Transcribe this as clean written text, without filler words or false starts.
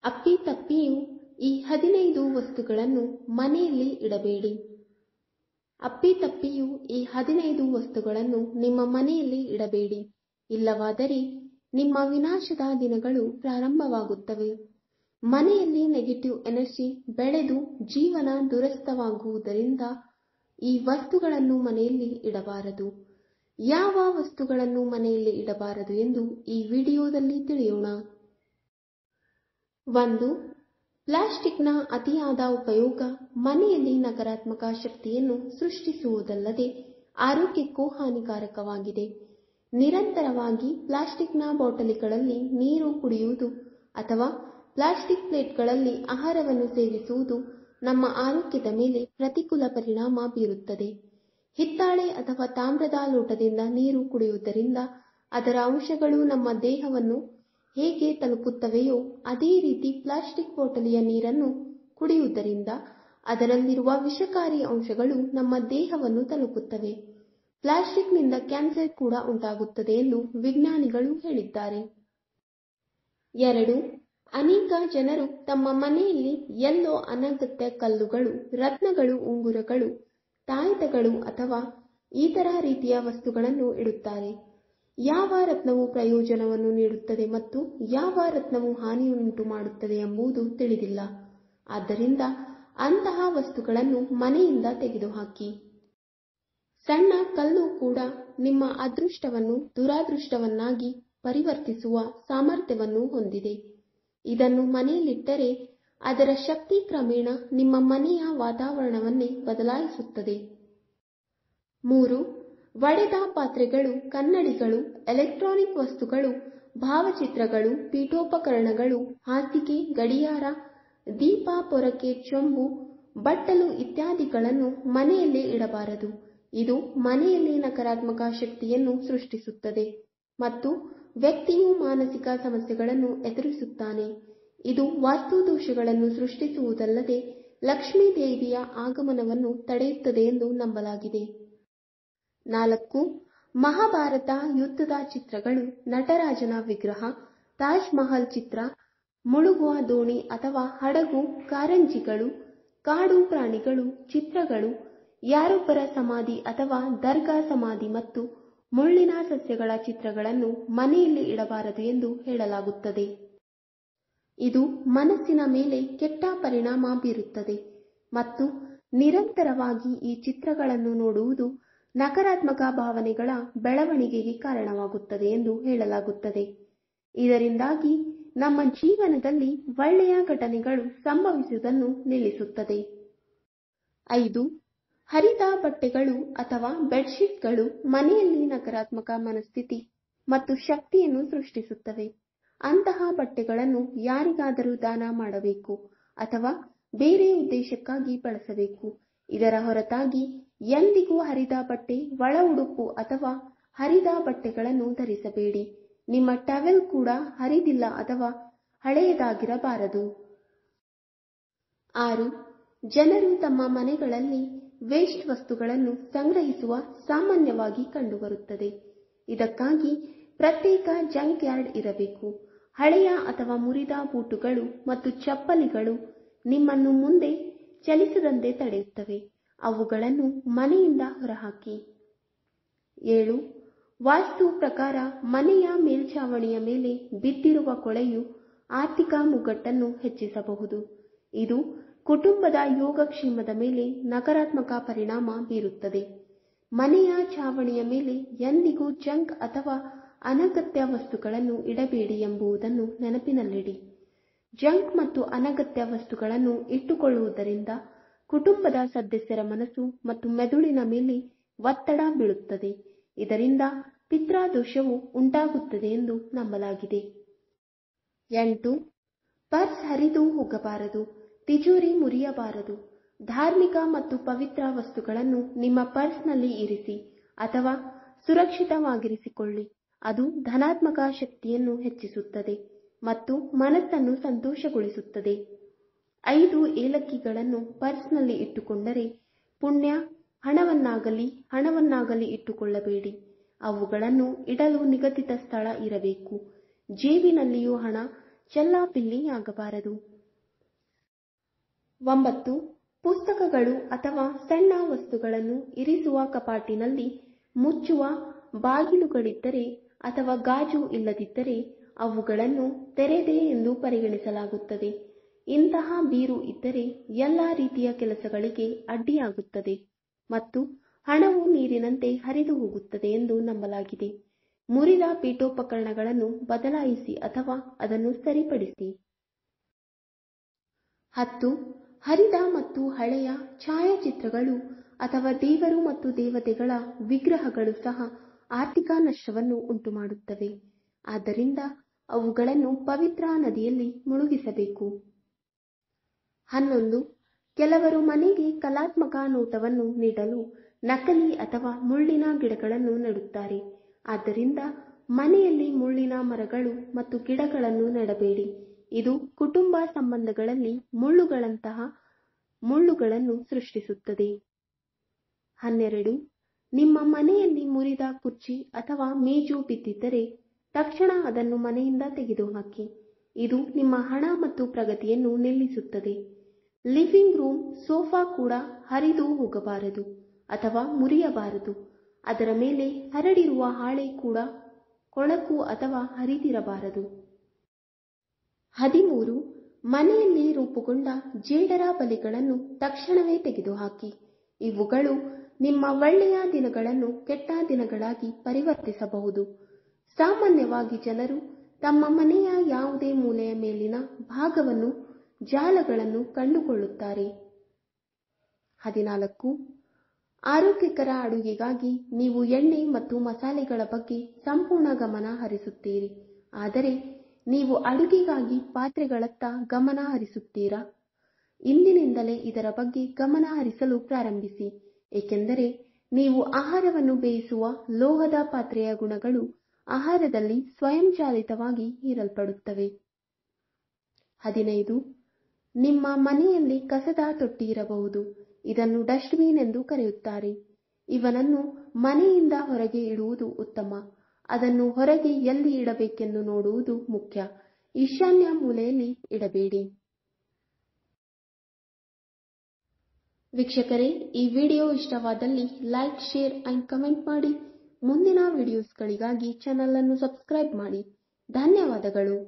ಅಪ್ಪಿತಪ್ಪಿಯೂ ಈ 15 ವಸ್ತುಗಳನ್ನು ಮನೆಯಲ್ಲಿ ಇಡಬೇಡಿ. ಅಪ್ಪಿತಪ್ಪಿಯೂ ಈ 15 ವಸ್ತುಗಳನ್ನು ನಿಮ್ಮ ಮನೆಯಲ್ಲಿ ಇಡಬೇಡಿ. ಇಲ್ಲವಾದರೆ ನಿಮ್ಮ ವಿನಾಶದ ದಿನಗಳು ಪ್ರಾರಂಭವಾಗುತ್ತವೆ. ಮನೆಯಲ್ಲಿ ನೆಗೆಟಿವ್ ಎನರ್ಜಿ ಬೆಳೆದು ಜೀವನ ದುರಸ್ಥವಾಗುವುದರಿಂದ ಈ ವಸ್ತುಗಳನ್ನು ಮನೆಯಲ್ಲಿ ಇಡಬಾರದು. ಯಾವ ವಸ್ತುಗಳನ್ನು ಮನೆಯಲ್ಲಿ ಇಡಬಾರದು ಎಂದು ಈ ವಿಡಿಯೋದಲ್ಲಿ ತಿಳಿಯೋಣ. 1. ಪ್ಲಾಸ್ಟಿಕ್ನ ಅತಿಯಾದ ಉಪಯೋಗ ಮನೆಯಲ್ಲಿ ನಕಾರಾತ್ಮಕ ಶಕ್ತಿಯನ್ನು ಸೃಷ್ಟಿಸುವುದಲ್ಲದೆ ಆರೋಗ್ಯಕ್ಕೂ ಹಾನಿಕಾರಕವಾಗಿದೆ. ನಿರಂತರವಾಗಿ ಪ್ಲಾಸ್ಟಿಕ್ನ ಬಾಟಲಿಗಳಲ್ಲಿ ನೀರು ಕುಡಿಯುವುದು ಅಥವಾ ಪ್ಲಾಸ್ಟಿಕ್ ಪ್ಲೇಟ್ಗಳಲ್ಲಿ ಆಹಾರವನ್ನು ಸೇವಿಸುವುದು ನಮ್ಮ ಆರೋಗ್ಯದ ಮೇಲೆ ಪ್ರತಿಕೂಲ ಪರಿಣಾಮ ಬೀರುತ್ತದೆ. ಹಿತ್ತಾಳೆ ಅಥವಾ ತಾಮ್ರದ ಲೋಟದಿಂದ ನೀರು ಕುಡಿಯುವುದರಿಂದ ಅದರ ಅಂಶಗಳು ನಮ್ಮ ದೇಹವನ್ನು ಹೇಗೆ ತಲುಪುತ್ತವೆಯೋ ಅದೇ ರೀತಿ ಪ್ಲಾಸ್ಟಿಕ್ ಬಾಟಲಿಯ ನೀರನ್ನು ಕುಡಿಯುವುದರಿಂದ ಅದರಲ್ಲಿರುವ ವಿಷಕಾರಿ ಅಂಶಗಳು ನಮ್ಮ ದೇಹವನ್ನು ತಲುಪುತ್ತವೆ. ಪ್ಲಾಸ್ಟಿಕ್ನಿಂದ ಕ್ಯಾನ್ಸರ್ ಕೂಡ ಉಂಟಾಗುತ್ತದೆ ಎಂದು ವಿಜ್ಞಾನಿಗಳು ಹೇಳಿದ್ದಾರೆ. 2. ಅನೇಕ ಜನರು ತಮ್ಮ ಮನೆಯಲ್ಲಿ ಎಲ್ಲೋ ಅನಗತ್ಯ ಕಲ್ಲುಗಳು, ರತ್ನಗಳು, ಉಂಗುರಗಳು, ತಾಯತಗಳು ಅಥವಾ ಇತರ ರೀತಿಯ ವಸ್ತುಗಳನ್ನು ಇಡುತ್ತಾರೆ. ಯಾವ ರತ್ನವು ಪ್ರಯೋಜನವನ್ನು ನೀಡುತ್ತದೆ ಮತ್ತು ಯಾವ ರತ್ನವು ಹಾನಿಯನ್ನುಂಟು ಮಾಡುತ್ತದೆ ಎಂಬುದು ತಿಳಿದಿಲ್ಲ. ಆದ್ದರಿಂದ ಅಂತಹ ವಸ್ತುಗಳನ್ನು ಮನೆಯಿಂದ ತೆಗೆದುಹಾಕಿ. ಸಣ್ಣ ಕಲ್ಲು ಕೂಡ ನಿಮ್ಮ ಅದೃಷ್ಟವನ್ನು ದುರಾದೃಷ್ಟವನ್ನಾಗಿ ಪರಿವರ್ತಿಸುವ ಸಾಮರ್ಥ್ಯವನ್ನು ಹೊಂದಿದೆ. ಇದನ್ನು ಮನೆಯಲ್ಲಿಟ್ಟರೆ ಅದರ ಶಕ್ತಿ ಕ್ರಮೇಣ ನಿಮ್ಮ ಮನೆಯ ವಾತಾವರಣವನ್ನೇ ಬದಲಾಯಿಸುತ್ತದೆ. 3. ಒಡೆದ ಪಾತ್ರೆಗಳು, ಕನ್ನಡಿಗಳು, ಎಲೆಕ್ಟ್ರಾನಿಕ್ ವಸ್ತುಗಳು, ಭಾವಚಿತ್ರಗಳು, ಪೀಠೋಪಕರಣಗಳು, ಹಾಸಿಗೆ, ಗಡಿಯಾರ, ದೀಪ, ಪೊರಕೆ, ಚೊಂಬು, ಬಟ್ಟಲು ಇತ್ಯಾದಿಗಳನ್ನು ಮನೆಯಲ್ಲಿ ಇಡಬಾರದು. ಇದು ಮನೆಯಲ್ಲಿ ನಕಾರಾತ್ಮಕ ಶಕ್ತಿಯನ್ನು ಸೃಷ್ಟಿಸುತ್ತದೆ ಮತ್ತು ವ್ಯಕ್ತಿಯು ಮಾನಸಿಕ ಸಮಸ್ಯೆಗಳನ್ನು ಎದುರಿಸುತ್ತಾನೆ. ಇದು ವಾಸ್ತುದೋಷಗಳನ್ನು ಸೃಷ್ಟಿಸುವುದಲ್ಲದೆ ಲಕ್ಷ್ಮೀ ದೇವಿಯ ಆಗಮನವನ್ನು ತಡೆಯುತ್ತದೆ ಎಂದು ನಂಬಲಾಗಿದೆ. 4. ಮಹಾಭಾರತ ಯುದ್ಧದ ಚಿತ್ರಗಳು, ನಟರಾಜನ ವಿಗ್ರಹ, ತಾಜ್ ಮಹಲ್ ಚಿತ್ರ, ಮುಳುಗುವ ದೋಣಿ ಅಥವಾ ಹಡಗು, ಕಾರಂಜಿಗಳು, ಕಾಡು ಪ್ರಾಣಿಗಳು ಚಿತ್ರಗಳು, ಯಾರೊಬ್ಬರ ಸಮಾಧಿ ಅಥವಾ ದರ್ಗಾ ಸಮಾಧಿ ಮತ್ತು ಮುಳ್ಳಿನ ಸಸ್ಯಗಳ ಚಿತ್ರಗಳನ್ನು ಮನೆಯಲ್ಲಿ ಇಡಬಾರದು ಎಂದು ಹೇಳಲಾಗುತ್ತದೆ. ಇದು ಮನಸ್ಸಿನ ಮೇಲೆ ಕೆಟ್ಟ ಪರಿಣಾಮ ಬೀರುತ್ತದೆ ಮತ್ತು ನಿರಂತರವಾಗಿ ಈ ಚಿತ್ರಗಳನ್ನು ನೋಡುವುದು ನಕಾರಾತ್ಮಕ ಭಾವನೆಗಳ ಬೆಳವಣಿಗೆಗೆ ಕಾರಣವಾಗುತ್ತದೆ ಎಂದು ಹೇಳಲಾಗುತ್ತದೆ. ಇದರಿಂದಾಗಿ ನಮ್ಮ ಜೀವನದಲ್ಲಿ ಒಳ್ಳೆಯ ಘಟನೆಗಳು ಸಂಭವಿಸುವುದನ್ನು ನಿಲ್ಲಿಸುತ್ತದೆ. 5. ಹರಿದ ಬಟ್ಟೆಗಳು ಅಥವಾ ಬೆಡ್ಶೀಟ್ಗಳು ಮನೆಯಲ್ಲಿ ನಕಾರಾತ್ಮಕ ಮನಸ್ಥಿತಿ ಮತ್ತು ಶಕ್ತಿಯನ್ನು ಸೃಷ್ಟಿಸುತ್ತವೆ. ಅಂತಹ ಬಟ್ಟೆಗಳನ್ನು ಯಾರಿಗಾದರೂ ದಾನ ಮಾಡಬೇಕು ಅಥವಾ ಬೇರೆ ಉದ್ದೇಶಕ್ಕಾಗಿ ಬಳಸಬೇಕು. ಇದರ ಹೊರತಾಗಿ ಎಂದಿಗೂ ಹರಿದ ಬಟ್ಟೆ, ಒಳ ಉಡುಪು ಅಥವಾ ಹರಿದ ಬಟ್ಟೆಗಳನ್ನು ಧರಿಸಬೇಡಿ. ನಿಮ್ಮ ಟವೆಲ್ ಕೂಡ ಹರಿದಿಲ್ಲ ಅಥವಾ ಹಳೆಯದಾಗಿರಬಾರದು. 6. ಜನರು ತಮ್ಮ ಮನೆಗಳಲ್ಲಿ ವೇಸ್ಟ್ ವಸ್ತುಗಳನ್ನು ಸಂಗ್ರಹಿಸುವ ಸಾಮಾನ್ಯವಾಗಿ ಕಂಡುಬರುತ್ತದೆ. ಇದಕ್ಕಾಗಿ ಪ್ರತ್ಯೇಕ ಜಂಕ್ ಯಾರ್ಡ್ ಇರಬೇಕು. ಹಳೆಯ ಅಥವಾ ಮುರಿದ ಬೂಟುಗಳು ಮತ್ತು ಚಪ್ಪಲಿಗಳು ನಿಮ್ಮನ್ನು ಮುಂದೆ ಚಲಿಸದಂತೆ ತಡೆಯುತ್ತವೆ. ಅವುಗಳನ್ನು ಮನೆಯಿಂದ ಹೊರಹಾಕಿ. 7. ವಾಸ್ತು ಪ್ರಕಾರ ಮನೆಯ ಮೇಲ್ಛಾವಣಿಯ ಮೇಲೆ ಬಿದ್ದಿರುವ ಕೊಳೆಯು ಆರ್ಥಿಕ ಮುಗ್ಗಟ್ಟನ್ನು ಹೆಚ್ಚಿಸಬಹುದು. ಇದು ಕುಟುಂಬದ ಯೋಗಕ್ಷೇಮದ ಮೇಲೆ ನಕಾರಾತ್ಮಕ ಪರಿಣಾಮ ಬೀರುತ್ತದೆ. ಮನೆಯ ಛಾವಣಿಯ ಮೇಲೆ ಎಂದಿಗೂ ಜಂಕ್ ಅಥವಾ ಅನಗತ್ಯ ವಸ್ತುಗಳನ್ನು ಇಡಬೇಡಿ ಎಂಬುದನ್ನು ನೆನಪಿನಲ್ಲಿಡಿ. ಜಂಕ್ ಮತ್ತು ಅನಗತ್ಯ ವಸ್ತುಗಳನ್ನು ಇಟ್ಟುಕೊಳ್ಳುವುದರಿಂದ ಕುಟುಂಬದ ಸದಸ್ಯರ ಮನಸ್ಸು ಮತ್ತು ಮೆದುಳಿನ ಮೇಲೆ ಒತ್ತಡ ಬೀಳುತ್ತದೆ. ಇದರಿಂದ ಪಿತೃದೋಷವು ಉಂಟಾಗುತ್ತದೆ ಎಂದು ನಂಬಲಾಗಿದೆ. 8. ಪರ್ಸ್ ಹರಿದು ಹೋಗಬಾರದು. ತಿಜೋರಿ ಮುರಿಯಬಾರದು. ಧಾರ್ಮಿಕ ಮತ್ತು ಪವಿತ್ರ ವಸ್ತುಗಳನ್ನು ನಿಮ್ಮ ಪರ್ಸ್ನಲ್ಲಿ ಇರಿಸಿ ಅಥವಾ ಸುರಕ್ಷಿತವಾಗಿರಿಸಿಕೊಳ್ಳಿ. ಅದು ಧನಾತ್ಮಕ ಶಕ್ತಿಯನ್ನು ಹೆಚ್ಚಿಸುತ್ತದೆ ಮತ್ತು ಮನಸ್ಸನ್ನು ಸಂತೋಷಗೊಳಿಸುತ್ತದೆ. 5 ಏಲಕ್ಕಿಗಳನ್ನು ಪರ್ಸ್ನಲ್ಲಿ ಇಟ್ಟುಕೊಂಡರೆ ಪುಣ್ಯ. ಹಣವನ್ನಾಗಲಿ ಇಟ್ಟುಕೊಳ್ಳಬೇಡಿ. ಅವುಗಳನ್ನು ಇಡಲು ನಿಗದಿತ ಸ್ಥಳ ಇರಬೇಕು. ಜೇಬಿನಲ್ಲಿಯೂ ಹಣ, ಚೆಲ್ಲಾಪಿಲ್ಲಿಯಾಗಬಾರದು. 9. ಪುಸ್ತಕಗಳು ಅಥವಾ ಸಣ್ಣ ವಸ್ತುಗಳನ್ನು ಇರಿಸುವ ಕಪಾಟಿನಲ್ಲಿ ಮುಚ್ಚುವ ಬಾಗಿಲುಗಳಿದ್ದರೆ ಅಥವಾ ಗಾಜು ಇಲ್ಲದಿದ್ದರೆ ಅವುಗಳನ್ನು ತೆರೆದೆ ಎಂದು ಪರಿಗಣಿಸಲಾಗುತ್ತದೆ. ಇಂತಹ ಬೀರು ಇದ್ದರೆ ಎಲ್ಲಾ ರೀತಿಯ ಕೆಲಸಗಳಿಗೆ ಅಡ್ಡಿಯಾಗುತ್ತದೆ ಮತ್ತು ಹಣವು ನೀರಿನಂತೆ ಹರಿದು ಹೋಗುತ್ತದೆ ಎಂದು ನಂಬಲಾಗಿದೆ. ಮುರಿದ ಪೀಠೋಪಕರಣಗಳನ್ನು ಬದಲಾಯಿಸಿ ಅಥವಾ ಅದನ್ನು ಸರಿಪಡಿಸಿ. 10. ಹರಿದ ಮತ್ತು ಹಳೆಯ ಛಾಯಾಚಿತ್ರಗಳು ಅಥವಾ ದೇವರು ಮತ್ತು ದೇವತೆಗಳ ವಿಗ್ರಹಗಳು ಸಹ ಆರ್ಥಿಕ ನಷ್ಟವನ್ನು ಉಂಟುಮಾಡುತ್ತವೆ. ಆದ್ದರಿಂದ ಅವುಗಳನ್ನು ಪವಿತ್ರ ನದಿಯಲ್ಲಿ ಮುಳುಗಿಸಬೇಕು. 11. ಕೆಲವರು ಮನೆಗೆ ಕಲಾತ್ಮಕ ನೋಟವನ್ನು ನೀಡಲು ನಕಲಿ ಅಥವಾ ಮುಳ್ಳಿನ ಗಿಡಗಳನ್ನು ನೆಡುತ್ತಾರೆ. ಆದ್ದರಿಂದ ಮನೆಯಲ್ಲಿ ಮುಳ್ಳಿನ ಮರಗಳು ಮತ್ತು ಗಿಡಗಳನ್ನು ನೆಡಬೇಡಿ. ಇದು ಕುಟುಂಬ ಸಂಬಂಧಗಳಲ್ಲಿ ಮುಳ್ಳುಗಳಂತಹ ಮುಳ್ಳುಗಳನ್ನು ಸೃಷ್ಟಿಸುತ್ತದೆ. 12. ನಿಮ್ಮ ಮನೆಯಲ್ಲಿ ಮುರಿದ ಕುರ್ಚಿ ಅಥವಾ ಮೇಜು ಬಿದ್ದಿದ್ದರೆ ತಕ್ಷಣ ಅದನ್ನು ಮನೆಯಿಂದ ತೆಗೆದುಹಾಕಿ. ಇದು ನಿಮ್ಮ ಹಣ ಮತ್ತು ಪ್ರಗತಿಯನ್ನು ನಿಲ್ಲಿಸುತ್ತದೆ. ಲಿವಿಂಗ್ ರೂಮ್ ಸೋಫಾ ಕೂಡ ಹರಿದು ಹೋಗಬಾರದು ಅಥವಾ ಮುರಿಯಬಾರದು. ಅದರ ಮೇಲೆ ಹರಡಿರುವ ಹಾಳೆ ಕೂಡ ಕೊಳಕು ಅಥವಾ ಹರಿದಿರಬಾರದು. 13. ಮನೆಯಲ್ಲಿ ರೂಪುಗೊಂಡ ಜೇಡರ ಬಲೆಗಳನ್ನು ತಕ್ಷಣವೇ ತೆಗೆದುಹಾಕಿ. ಇವುಗಳು ನಿಮ್ಮ ಒಳ್ಳೆಯ ದಿನಗಳನ್ನು ಕೆಟ್ಟ ದಿನಗಳಾಗಿ ಪರಿವರ್ತಿಸಬಹುದು. ಸಾಮಾನ್ಯವಾಗಿ ಜನರು ತಮ್ಮ ಮನೆಯ ಯಾವುದೇ ಮೂಲೆಯ ಮೇಲಿನ ಭಾಗವನ್ನು ಜಾಲಗಳನ್ನು ಕಂಡುಕೊಳ್ಳುತ್ತಾರೆ. 14. ಆರೋಗ್ಯಕರ ಅಡುಗೆಗಾಗಿ ನೀವು ಎಣ್ಣೆ ಮತ್ತು ಮಸಾಲೆಗಳ ಬಗ್ಗೆ ಸಂಪೂರ್ಣ ಗಮನ ಹರಿಸುತ್ತೀರಿ, ಆದರೆ ನೀವು ಅಡುಗೆಗಾಗಿ ಪಾತ್ರೆಗಳತ್ತ ಗಮನ ಹರಿಸುತ್ತೀರಾ? ಇಂದಿನಿಂದಲೇ ಇದರ ಬಗ್ಗೆ ಗಮನ ಹರಿಸಲು ಪ್ರಾರಂಭಿಸಿ, ಏಕೆಂದರೆ ನೀವು ಆಹಾರವನ್ನು ಬೇಯಿಸುವ ಲೋಹದ ಪಾತ್ರೆಯ ಗುಣಗಳು ಆಹಾರದಲ್ಲಿ ಸ್ವಯಂಚಾಲಿತವಾಗಿ ಹೀರಲ್ಪಡುತ್ತವೆ. 15. ನಿಮ್ಮ ಮನೆಯಲ್ಲಿ ಕಸದ ತೊಟ್ಟಿ ಇರಬಹುದು. ಇದನ್ನು ಡಸ್ಟ್ಬಿನ್ ಎಂದು ಕರೆಯುತ್ತಾರೆ. ಇವನನ್ನು ಮನೆಯಿಂದ ಹೊರಗೆ ಇಡುವುದು ಉತ್ತಮ. ಅದನ್ನು ಹೊರಗೆ ಎಲ್ಲಿ ಇಡಬೇಕೆಂದು ನೋಡುವುದು ಮುಖ್ಯ. ಈಶಾನ್ಯ ಮೂಲೆಯಲ್ಲಿ ಇಡಬೇಡಿ. ವೀಕ್ಷಕರೇ, ಈ ವಿಡಿಯೋ ಇಷ್ಟವಾದಲ್ಲಿ ಲೈಕ್, ಶೇರ್ ಅಂಡ್ ಕಮೆಂಟ್ ಮಾಡಿ. ಮುಂದಿನ ವಿಡಿಯೋಸ್ಗಳಿಗಾಗಿ ಚಾನಲ್ ಅನ್ನು ಸಬ್ಸ್ಕ್ರೈಬ್ ಮಾಡಿ. ಧನ್ಯವಾದಗಳು.